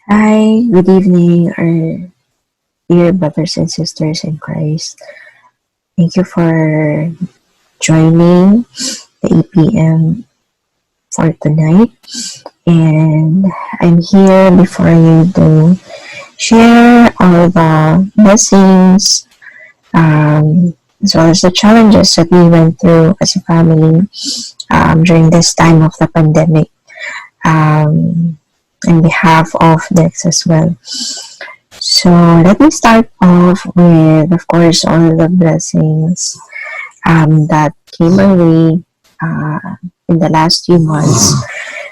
Hi, good evening, our dear brothers and sisters in Christ. Thank you for joining the 8 p.m. for tonight. And I'm here before you to share all the blessings, as well as the challenges that we went through as a family during this time of the pandemic, um, on behalf of Dex as well. So let me start off with, of course, all the blessings that came my way in the last few months.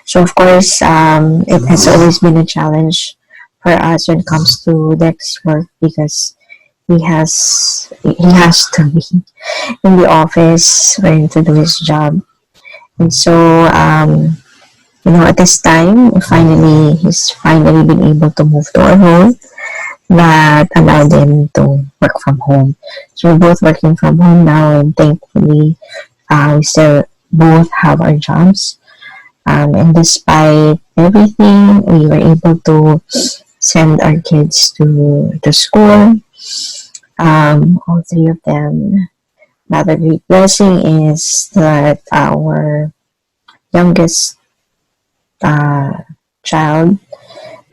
So of course, it has always been a challenge for us when it comes to Dex work because he has to be in the office when to do his job, and so at this time, he's finally been able to move to our home that allowed them to work from home. So we're both working from home now, and thankfully, we still both have our jobs. And despite everything, we were able to send our kids to school. All three of them. Another great blessing is that our youngest uh, child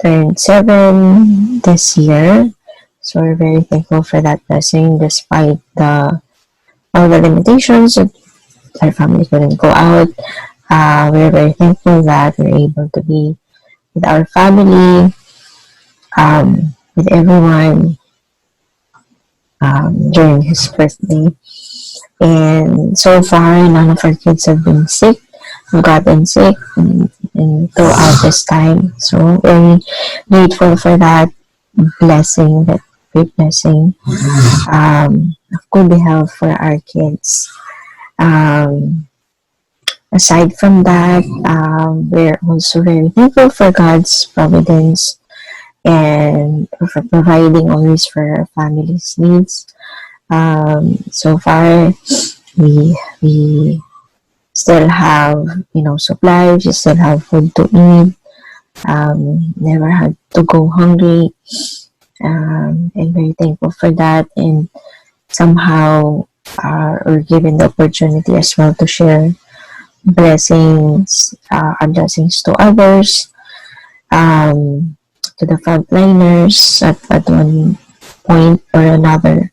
turned 7 this year. So we're very thankful for that blessing despite all the limitations that our family couldn't go out. We're very thankful that we're able to be with our family, with everyone during his birthday. And so far, none of our kids have been sick, have gotten sick and throughout this time. So very grateful for that blessing, that great blessing of good health for our kids. Um, Aside from that, we're also very thankful for God's providence and for providing always for our family's needs. So far, we still have supplies. We still have food to eat. Never had to go hungry. And very thankful for that. And somehow, we're given the opportunity as well to share our blessings to others, to the frontliners at one point or another.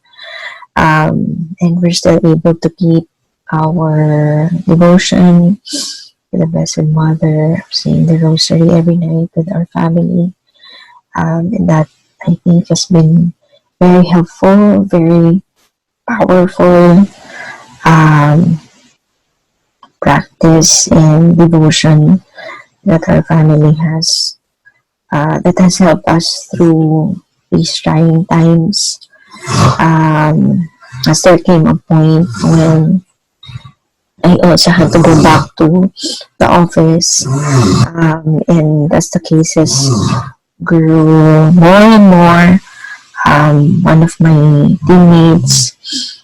And we're still able to keep our devotion to the Blessed Mother, saying the Rosary every night with our family. And that, I think, has been very helpful, very powerful practice and devotion that our family has, that has helped us through these trying times. As there came a point when I also had to go back to the office, and as the cases grew more and more, one of my teammates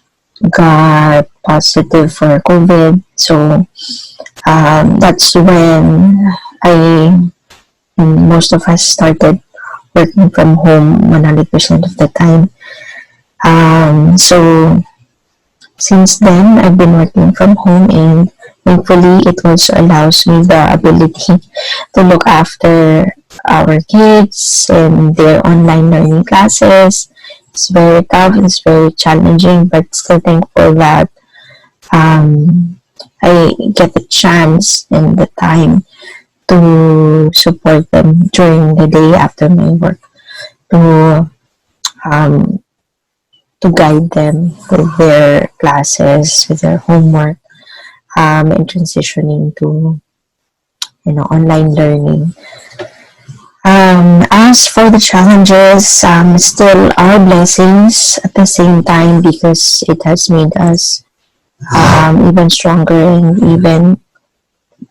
got positive for COVID. So that's when I and most of us started working from home 100% of the time. So since then, I've been working from home, and thankfully, it also allows me the ability to look after our kids and their online learning classes. It's very tough, it's very challenging, but still thankful that I get the chance and the time to support them during the day after my work, to um, to guide them with their classes, with their homework, and transitioning to online learning. As for the challenges, still are blessings at the same time because it has made us even stronger and even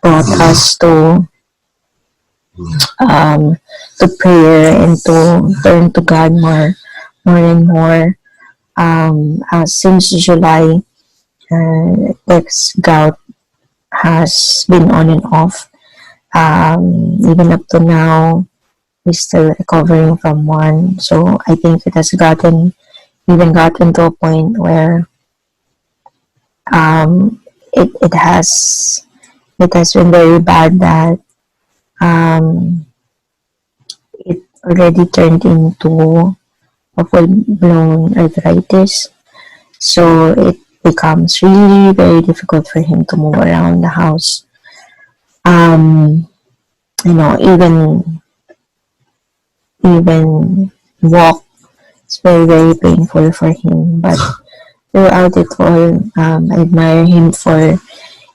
brought us to prayer and to turn to God more and more. Since July, Dex gout has been on and off. Even up to now, he's still recovering from one. So I think it has gotten to a point where um, it has been very bad that um, it already turned into a full blown arthritis. So it becomes really very difficult for him to move around the house. Um, even walk is very very painful for him. But throughout it all, I admire him for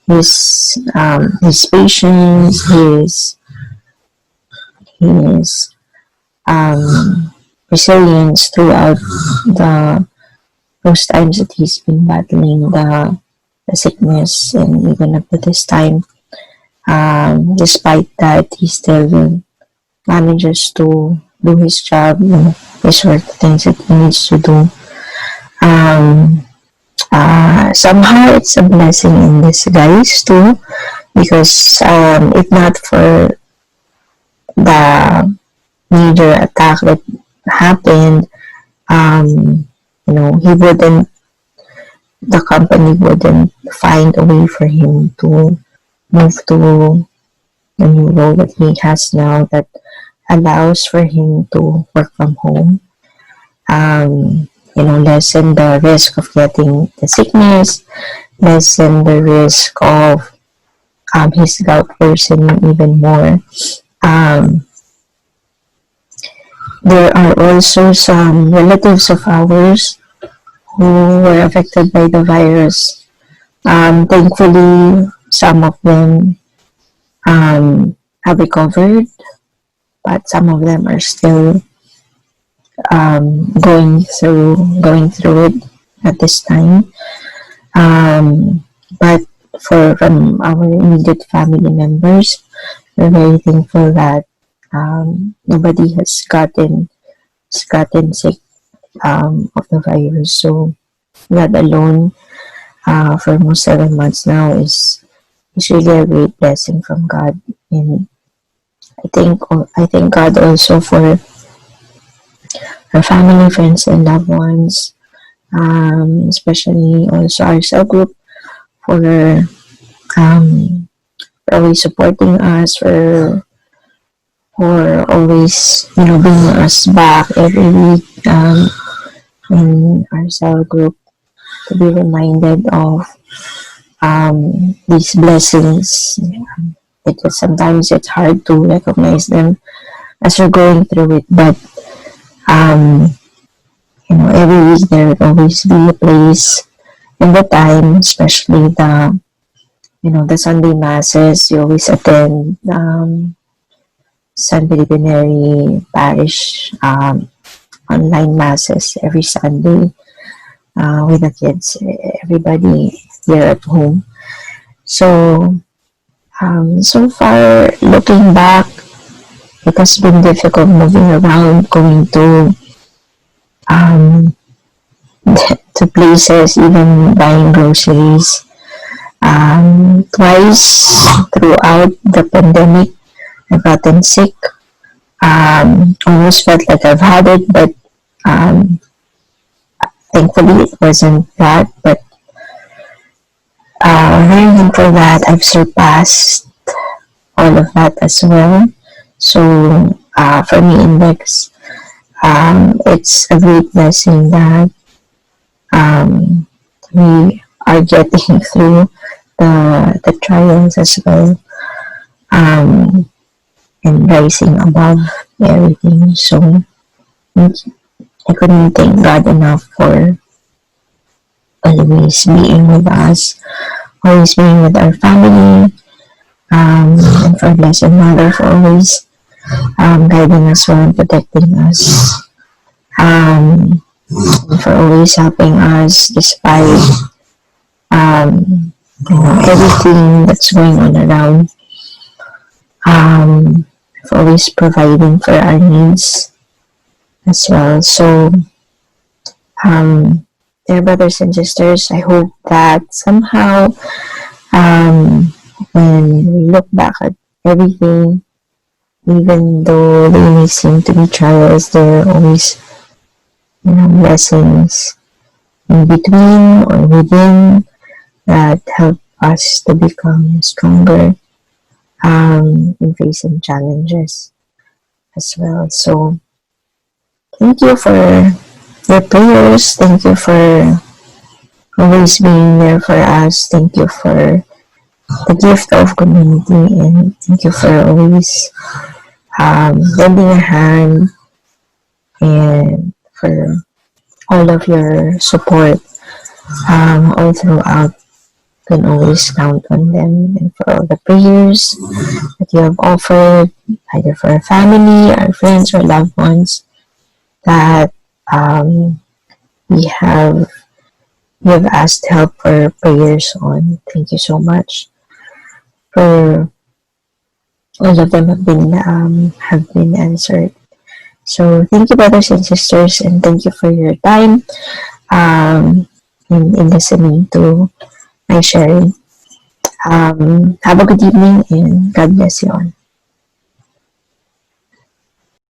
his patience, his resilience throughout the those times that he's been battling the sickness, and even up to this time, despite that, he still manages to do his job, his work, things that he needs to do. Um, Somehow it's a blessing in disguise too, because if not for the major attack that happened, um, he wouldn't, the company wouldn't find a way for him to move to the new role that he has now that allows for him to work from home. Lessen the risk of getting the sickness, lessen the risk of his gout worsening even more. Um, there are also some relatives of ours who were affected by the virus. Thankfully, some of them have recovered, but some of them are still going through it at this time. But from our immediate family members, we're very thankful that nobody has gotten sick of the virus. So that alone, for almost 7 months now, is really a great blessing from God. And I thank God also for our family, friends, and loved ones, especially also our cell group for um, always supporting us, for always bringing us back every week in our cell group to be reminded of these blessings. Sometimes it's hard to recognize them as you're going through it, but um, every week there will always be a place and the time, especially the Sunday masses. You always attend San Felipe Parish online masses every Sunday with the kids, everybody here at home. So, so far, looking back, it has been difficult moving around, going um, to places, even buying groceries. Twice throughout the pandemic, I've gotten sick. Almost felt like I've had it, but um, thankfully it wasn't that. But very thankful that I've surpassed all of that as well. So for me, Index, it's a great blessing that um, we are getting through the trials as well, um, and rising above everything. So I couldn't thank God enough for always being with us, always being with our family, and for Blessed Mother for always guiding us well and protecting us, and for always helping us despite everything that's going on around, for always providing for our needs as well. So, dear brothers and sisters, I hope that somehow, when we look back at everything Even though they may seem to be trials, there are always, blessings in between or within that help us to become stronger in facing challenges as well. So thank you for your prayers. Thank you for always being there for us. Thank you for the gift of community, and thank you for always lending a hand and for all of your support all throughout. You can always count on them, and for all the prayers that you have offered, either for our family, our friends, or loved ones that um, we have you have asked help for prayers on. Thank you so much for all of them have been answered. So thank you, brothers and sisters, and thank you for your time in listening to my sharing. Have a good evening, and God bless you all.